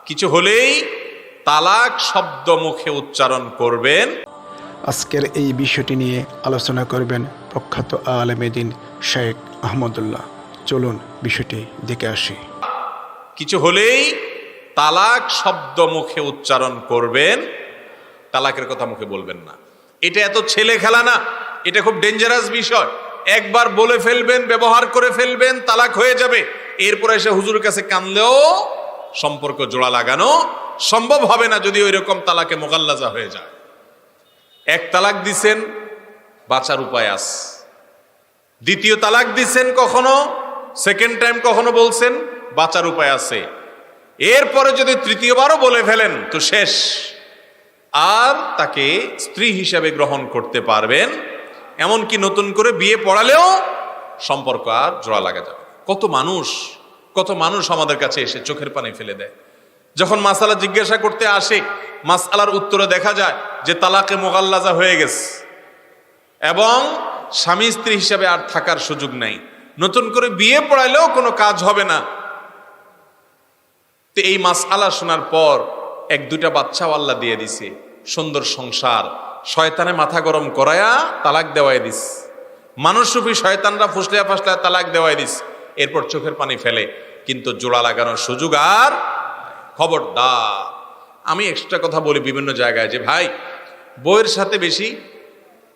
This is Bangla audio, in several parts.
কিছু হলেই তালাক শব্দ মুখে উচ্চারণ করবেন। আজকের এই বিষয়টি নিয়ে আলোচনা করবেন প্রখ্যাত আলেমে দ্বীন শেখ আহমদুল্লাহ। চলুন বিষয়টি দেখে আসি। কিছু হলেই তালাক শব্দ মুখে উচ্চারণ করবেন, তালাকের কথা মুখে বলবেন না। এটা এত ছেলে খেলা না, এটা খুব ডেঞ্জারাস বিষয়। একবার বলে ফেলবেন, ব্যবহার করে ফেলবেন, তালাক হয়ে যাবে। এরপর এসে হুজুরের কাছে কানলেও সম্পর্ক জোড়া লাগানো সম্ভব হবে না যদি ওই রকম তালাকে মোগাল্লাজা হয়ে যায়। এক তালাক দিছেন, বাঁচার উপায় আছে। দ্বিতীয় তালাক দিছেন, কখনো সেকেন্ড টাইম কখনো বলছেন, বাঁচার উপায় আছে। এরপরে যদি তৃতীয়বারও বলে ফেলেন তো শেষ। আর তাকে স্ত্রী হিসাবে গ্রহণ করতে পারবেন, এমনকি নতুন করে বিয়ে পড়ালেও সম্পর্ক আর জোড়া লাগা যাবে। কত মানুষ আমাদের কাছে এসে চোখের পানি ফেলে দেয়। যখন মাসালা জিজ্ঞাসা করতে আসে, মাসআলার উত্তরে দেখা যায় যে তালাকে মোগাল্লাজা হয়ে গেছে এবং স্বামী স্ত্রী হিসাবে আর থাকার সুযোগ নাই, নতুন করে বিয়ে পড়াইলেও কোনো কাজ হবে না। তো এই মাসআলা শোনার পর এক দুইটা বাচ্চাও আল্লাহ দিয়ে দিছে, সুন্দর সংসার, শয়তানে মাথা গরম করায়া তালাক দেওয়াই দিস। মানুষরূপী শয়তানরা ফুসলিয়া ফাসলিয়া তালাক দেওয়াই দিস। এরপর চোখের পানি ফেলে, কিন্তু জোড়া লাগানোর সুযোগ আর। খবরদার, আমি এক্সট্রা কথা বলি বিভিন্ন জায়গায় যে ভাই, বইয়ের সাথে বেশি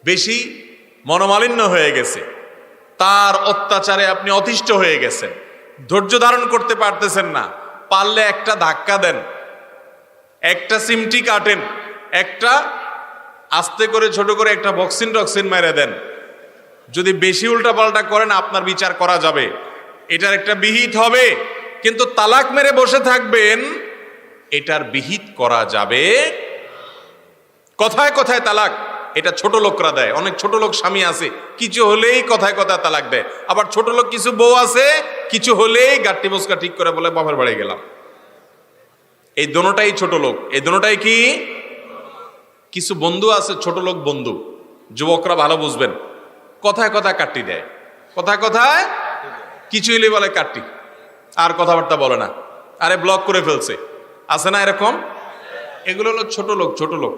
বেশি মনোমালিন্য হয়ে গেছে, তার অত্যাচারে আপনি অতিষ্ঠ হয়ে গেছেন, ধৈর্য ধারণ করতে পারতেছেন না, পারলে একটা ধাক্কা দেন, একটা সিমটি কাটেন, একটা আস্তে করে ছোট করে একটা বক্সিন টক্সিন মেরে দেন। যদি বেশি উল্টাপাল্টা করেন আপনার বিচার করা যাবে, এটার একটা বিহিত হবে। কিন্তু তালাক মেরে বসে থাকবেন, এটার বিহিত করা যাবে। কথায় কথায় তালাক, এটা ছোট লোকরা দেয়। অনেক ছোট লোক স্বামী আছে, কিছু হলেই কথায় কথায় তালাক দেয়। আবার ছোট লোক কিছু বউ আছে, কিছু হলেই গাট্টি বসকা ঠিক করে বলে বাপের বাড়ি গেলাম। এই দোনোটাই ছোট লোক। এই দোনোটাই কি? কিছু বন্ধু আছে ছোট লোক বন্ধু, যুবকরা ভালো বুঝবেন, কথায় কথায় কাট্টি দেয়। কথায় কথায় কিছু হলে বলে কাট্টি, আর কথাবার্তা বলে না, আরে ব্লক করে ফেলছে, আছে না এরকম? এগুলো হলো ছোট লোক।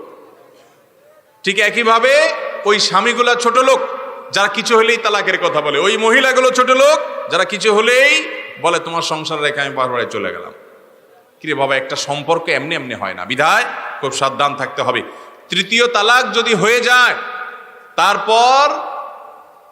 ঠিক একইভাবে ওই স্বামীগুলা ছোট লোক, যারা কিছু হলেই তালাকের কথা বলে। ওই মহিলাগুলো ছোট লোক, যারা কিছু হলেই বলে তোমার সংসার রেখে আমি বাড়ি চলে গেলাম। কিরে বাবা, একটা সম্পর্ক এমনি এমনি হয় না, বিধায় খুব সাবধান থাকতে হবে। তৃতীয় তালাক যদি হয়ে যায়, তারপর